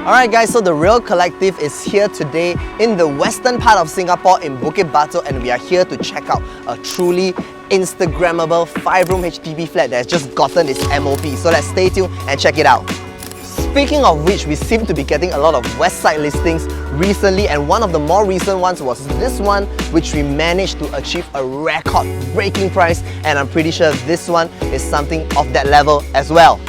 Alright guys, so the Real Collective is here today in the western part of Singapore in Bukit Batok, and we are here to check out a truly Instagrammable 5-room HDB flat that has just gotten its MOP. So let's stay tuned and check it out. Speaking of which, we seem to be getting a lot of west side listings recently, and one of the more recent ones was this one, which we managed to achieve a record-breaking price, and I'm pretty sure this one is something of that level as well.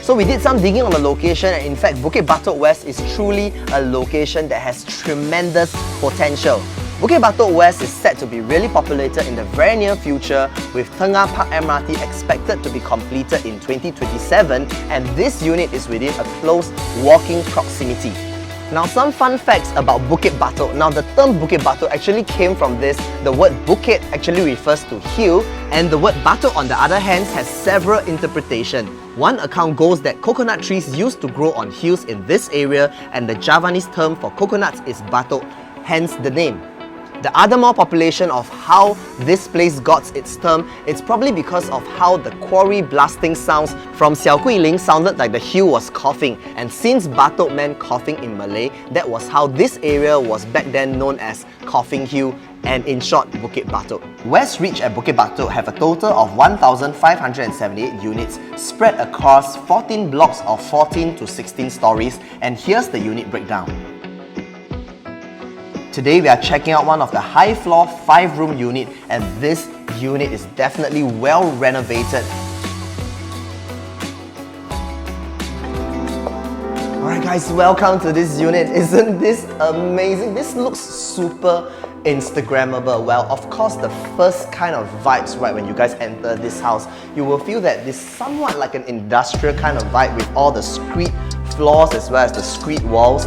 So we did some digging on the location, and in fact Bukit Batok West is truly a location that has tremendous potential. Bukit Batok West is set to be really populated in the very near future, with Tengah Park MRT expected to be completed in 2027, and this unit is within a close walking proximity. Now, some fun facts about Bukit Batok. Now, the term Bukit Batok actually came from this. The word Bukit actually refers to hill, and the word Batok on the other hand has several interpretations. One account goes that coconut trees used to grow on hills in this area, and the Javanese term for coconuts is Batok, hence the name. The other more population of how this place got its term, it's probably because of how the quarry blasting sounds from Xiao Guiling sounded like the hill was coughing, and since Batok meant coughing in Malay, that was how this area was back then known as Coughing Hill, and in short, Bukit Batok. West Reach at Bukit Batok have a total of 1,578 units spread across 14 blocks of 14 to 16 stories, and here's the unit breakdown. Today we are checking out one of the high floor 5-room unit, and this unit is definitely well renovated. Alright guys, welcome to this unit. Isn't this amazing? This looks super Instagrammable. Well, of course, the first kind of vibes right when you guys enter this house, you will feel that this somewhat like an industrial kind of vibe with all the screed floors as well as the screed walls.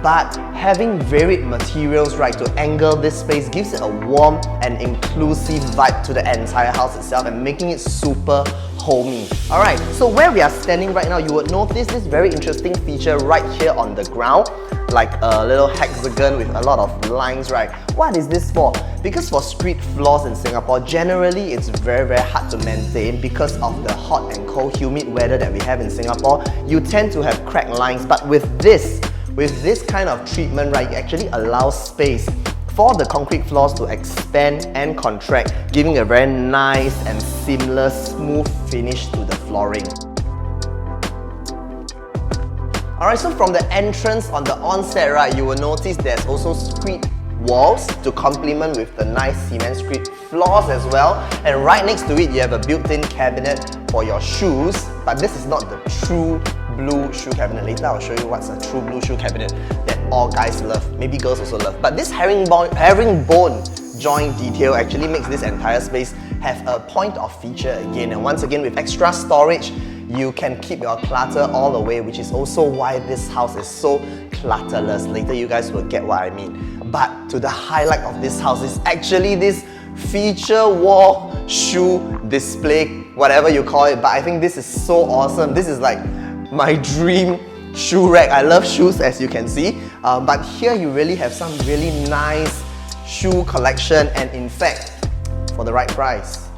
But having varied materials right to angle this space gives it a warm and inclusive vibe to the entire house itself and making it super homey. Alright, so where we are standing right now, you would notice this very interesting feature right here on the ground, like a little hexagon with a lot of lines, right? What is this for? Because for screed floors in Singapore, generally it's very hard to maintain because of the hot and cold humid weather that we have in Singapore. You tend to have cracked lines, but with this kind of treatment, right, it actually allows space for the concrete floors to expand and contract, giving a very nice and seamless, smooth finish to the flooring. Alright, so from the entrance on the onset, right, you will notice there's also screed walls to complement with the nice cement screed floors as well. And right next to it, you have a built-in cabinet for your shoes, but this is not the true blue shoe cabinet. Later I'll show you what's a true blue shoe cabinet that all guys love, maybe girls also love. But this herringbone joint detail actually makes this entire space have a point of feature again. And once again, with extra storage, you can keep your clutter all away, which is also why this house is so clutterless. Later you guys will get what I mean. But to the highlight of this house is actually this feature wall shoe display, whatever you call it. But I think this is so awesome. This is like my dream shoe rack. I love shoes, as you can see, but here you really have some really nice shoe collection, and in fact, for the right price,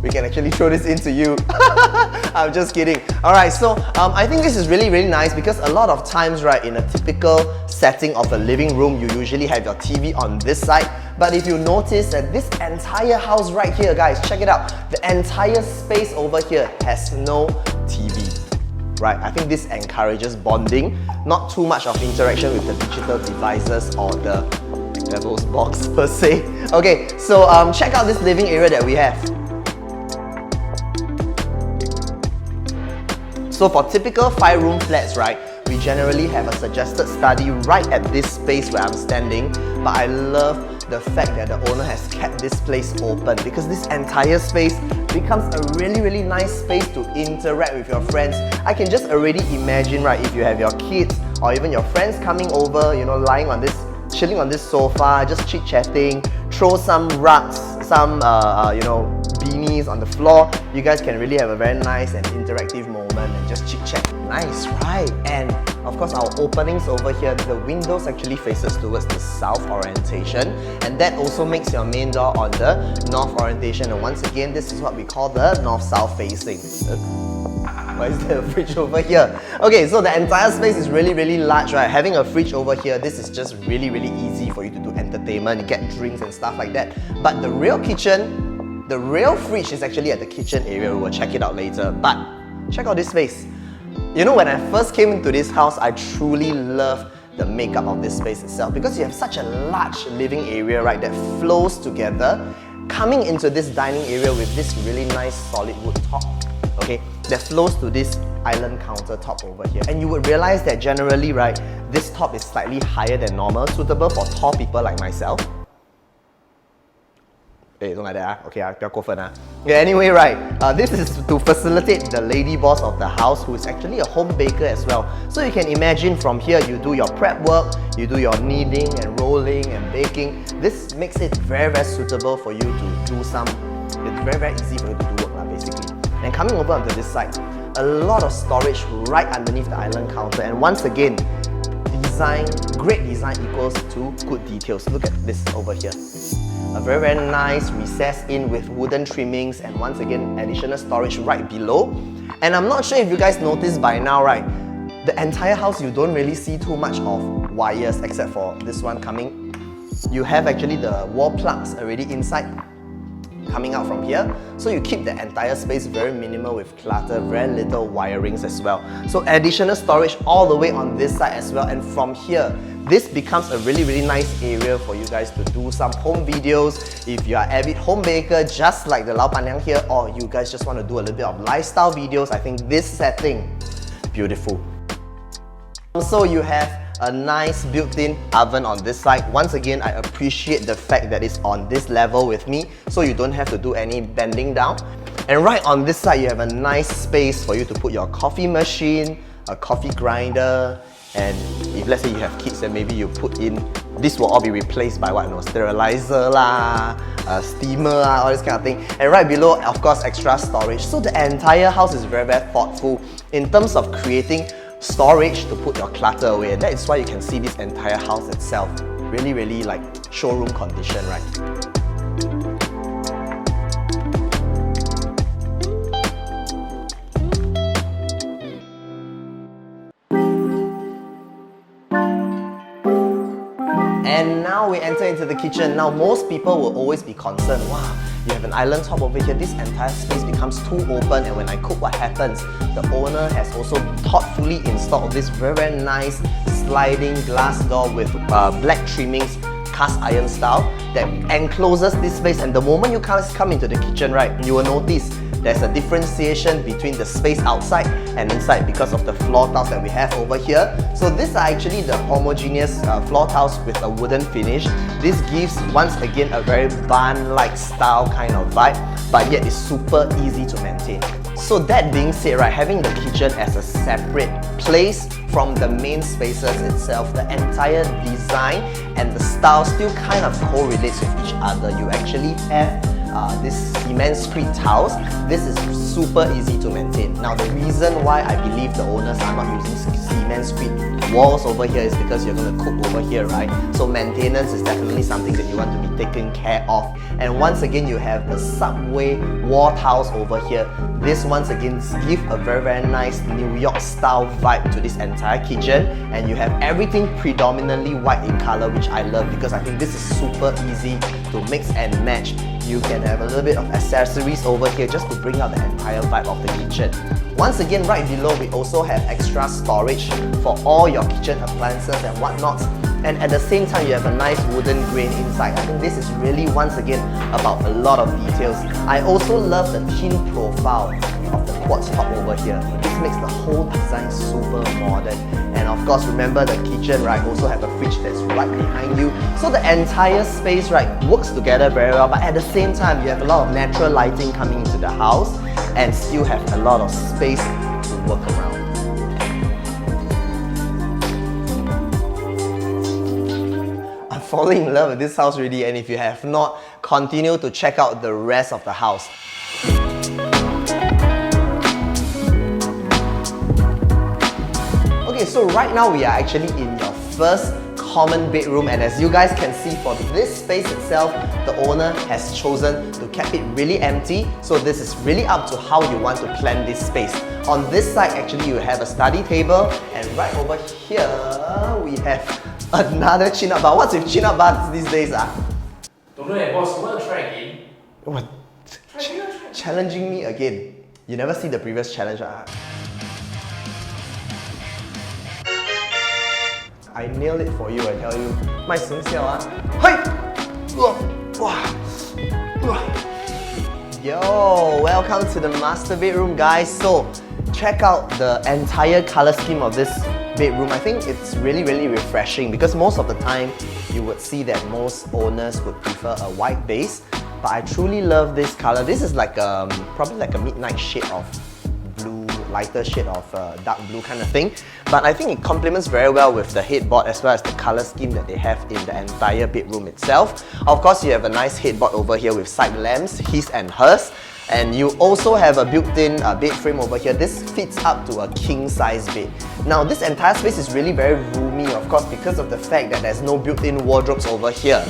we can actually throw this into you. I'm just kidding. Alright, so I think this is really nice because a lot of times, right, in a typical setting of a living room, you usually have your TV on this side. But if you notice that this entire house right here, guys, check it out. The entire space over here has no TV. Right, I think this encourages bonding, not too much of interaction with the digital devices or the Devil's box per se. Okay, so check out this living area that we have. So for typical 5-room flats, right, we generally have a suggested study right at this space where I'm standing, but I love the fact that the owner has kept this place open because this entire space becomes a really nice space to interact with your friends. I can just already imagine, right, if you have your kids or even your friends coming over, you know, chilling on this sofa, just chit-chatting, throw some rugs, some you know, beanies on the floor. You guys can really have a very nice and interactive moment and just chit-chat. Nice, right? And of course, our openings over here, the windows actually faces towards the south orientation, and that also makes your main door on the north orientation. And once again, this is what we call the north-south facing. Why is there a fridge over here? Okay, so the entire space is really, really large, right? Having a fridge over here, this is just really, really easy for you to do entertainment, get drinks and stuff like that. But the real kitchen, the real fridge is actually at the kitchen area. We will check it out later. But check out this space. You know, when I first came into this house, I truly loved the makeup of this space itself because you have such a large living area, right, that flows together, coming into this dining area with this really nice solid wood top, okay, that flows to this island countertop over here. And you would realize that generally, right, this top is slightly higher than normal, suitable for tall people like myself. Hey, don't like that, okay, Yeah, anyway, right, this is to facilitate the lady boss of the house, who is actually a home baker as well. So you can imagine from here, you do your prep work, you do your kneading and rolling and baking. This makes it very, very suitable for you to do some, it's very, very easy for you to do work, basically. And coming over onto this side, a lot of storage right underneath the island counter. And once again, design, great design equals to good details. Look at this over here. A very, very nice recessed in with wooden trimmings, and once again, additional storage right below. And I'm not sure if you guys noticed by now, right? The entire house, you don't really see too much of wires except for this one coming. You have actually the wall plugs already inside, coming out from here. So you keep the entire space very minimal with clutter, very little wirings as well. So additional storage all the way on this side as well. And from here, this becomes a really, really nice area for you guys to do some home videos. If you are avid home baker, just like the Lao Pan Yang here, or you guys just want to do a little bit of lifestyle videos, I think this setting, beautiful. So you have a nice built-in oven on this side. Once again, I appreciate the fact that it's on this level with me, so you don't have to do any bending down. And right on this side, you have a nice space for you to put your coffee machine, a coffee grinder, and if let's say you have kids, then maybe you put in, this will all be replaced by what, sterilizer lah, steamer lah, all this kind of thing. And right below, of course, extra storage. So the entire house is very, very thoughtful in terms of creating storage to put your clutter away. And that is why you can see this entire house itself really, really like showroom condition, right? And now we enter into the kitchen. Now most people will always be concerned, wow, you have an island top over here, this entire space becomes too open, and when I cook, what happens? The owner has also thoughtfully installed this very, very nice sliding glass door with black trimmings, cast iron style, that encloses this space. And the moment you come into the kitchen, right, you will notice there's a differentiation between the space outside and inside because of the floor tiles that we have over here. So these are actually the homogeneous floor tiles with a wooden finish. This gives, once again, a very barn-like style kind of vibe, but yet it's super easy to maintain. So that being said, right, having the kitchen as a separate place from the main spaces itself, the entire design and the style still kind of correlates with each other. You actually have this cement screed tiles. This is super easy to maintain. Now the reason why I believe the owners are not using cement screed walls over here is because you're going to cook over here, right? So maintenance is definitely something that you want to be taken care of. And once again, you have the subway wall tiles over here. This once again gives a very, very nice New York style vibe to this entire kitchen. And you have everything predominantly white in color, which I love because I think this is super easy to mix and match. You can have a little bit of accessories over here just to bring out the entire vibe of the kitchen. Once again, right below, we also have extra storage for all your kitchen appliances and whatnot. And at the same time, you have a nice wooden grain inside. I think this is really, once again, about a lot of details. I also love the thin profile of the quartz top over here. This makes the whole design super modern. And of course, remember the kitchen, right, also have a fridge that's right behind you. So the entire space, right, works together very well, but at the same time, you have a lot of natural lighting coming into the house and still have a lot of space to work around. I'm falling in love with this house really, and if you have not, continue to check out the rest of the house. Okay, so right now we are actually in your first common bedroom, and as you guys can see for this space itself, the owner has chosen to keep it really empty, so this is really up to how you want to plan this space. On this side, actually, you have a study table, and right over here, we have another chin-up bar. What's with chin-up bars these days? Don't know boss, you want to try again? What? Try. Challenging me again. You never see the previous challenge, I nailed it for you, I tell you. My seng xiao, Hey! Yo, welcome to the master bedroom, guys. So, check out the entire color scheme of this bedroom. I think it's really refreshing because most of the time you would see that most owners would prefer a white base, but I truly love this color. This is like probably like a midnight shade of blue, lighter shade of dark blue kind of thing, but I think it complements very well with the headboard as well as the color scheme that they have in the entire bedroom itself. Of course, you have a nice headboard over here with side lamps, his and hers. And you also have a built-in bed frame over here. This fits up to a king-size bed. Now, this entire space is really very roomy, of course, because of the fact that there's no built-in wardrobes over here.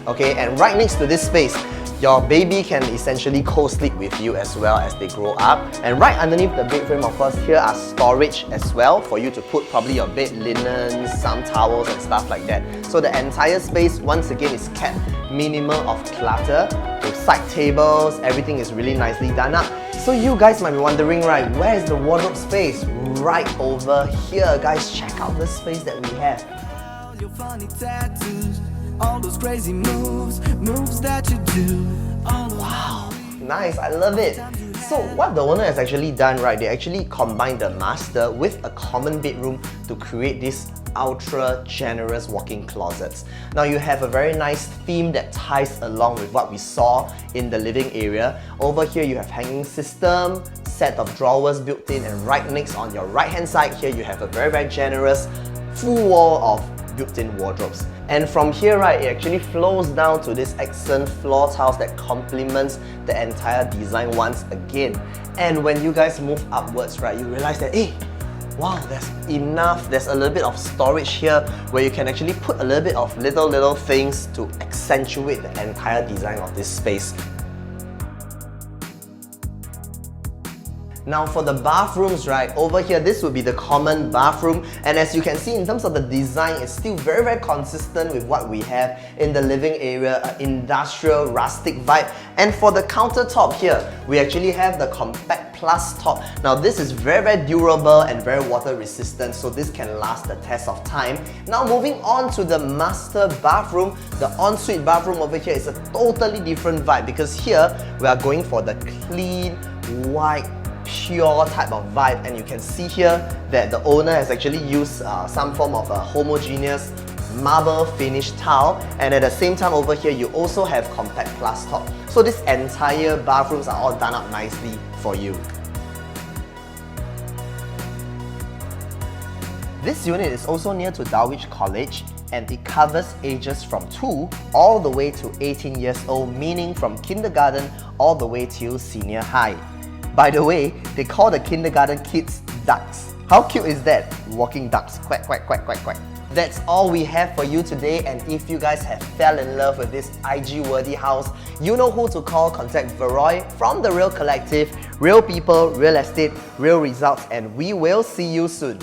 Okay, and right next to this space, your baby can essentially co-sleep with you as well as they grow up. And right underneath the bed frame, of course, here are storage as well for you to put probably your bed linens, some towels and stuff like that. So the entire space, once again, is kept minimal of clutter. With side tables, everything is really nicely done up. So you guys might be wondering, right, where is the wardrobe space? Right over here, guys. Check out the space that we have. Your funny tattoos, all those crazy moves that you do. Wow, nice, I love it. So what the owner has actually done, right, they actually combined the master with a common bedroom to create this ultra generous walk-in closets. Now you have a very nice theme that ties along with what we saw in the living area. Over here you have hanging system, set of drawers built in, and right next on your right hand side here you have a very generous full wall of built-in wardrobes. And from here, right, it actually flows down to this accent floor tiles that complements the entire design once again. And when you guys move upwards, right, you realize that, hey, wow, there's enough, there's a little bit of storage here where you can actually put a little bit of little things to accentuate the entire design of this space. Now for the bathrooms, right, over here, this would be the common bathroom, and as you can see in terms of the design, it's still very consistent with what we have in the living area, an industrial, rustic vibe. And for the countertop here, we actually have the compact plus top. Now this is very durable and very water resistant, so this can last the test of time. Now moving on to the master bathroom, the ensuite bathroom over here is a totally different vibe because here we are going for the clean, white, pure type of vibe, and you can see here that the owner has actually used some form of a homogeneous marble finish tile, and at the same time over here you also have compact plus top. So this entire bathrooms are all done up nicely for you. This unit is also near to Dulwich College, and it covers ages from 2 all the way to 18 years old, meaning from kindergarten all the way till senior high. By the way, they call the kindergarten kids ducks. How cute is that? Walking ducks. Quack, quack, quack, quack, quack. That's all we have for you today, and if you guys have fell in love with this IG-worthy house, you know who to call. Contact Veroy from The Real Collective. Real people, real estate, real results, and we will see you soon.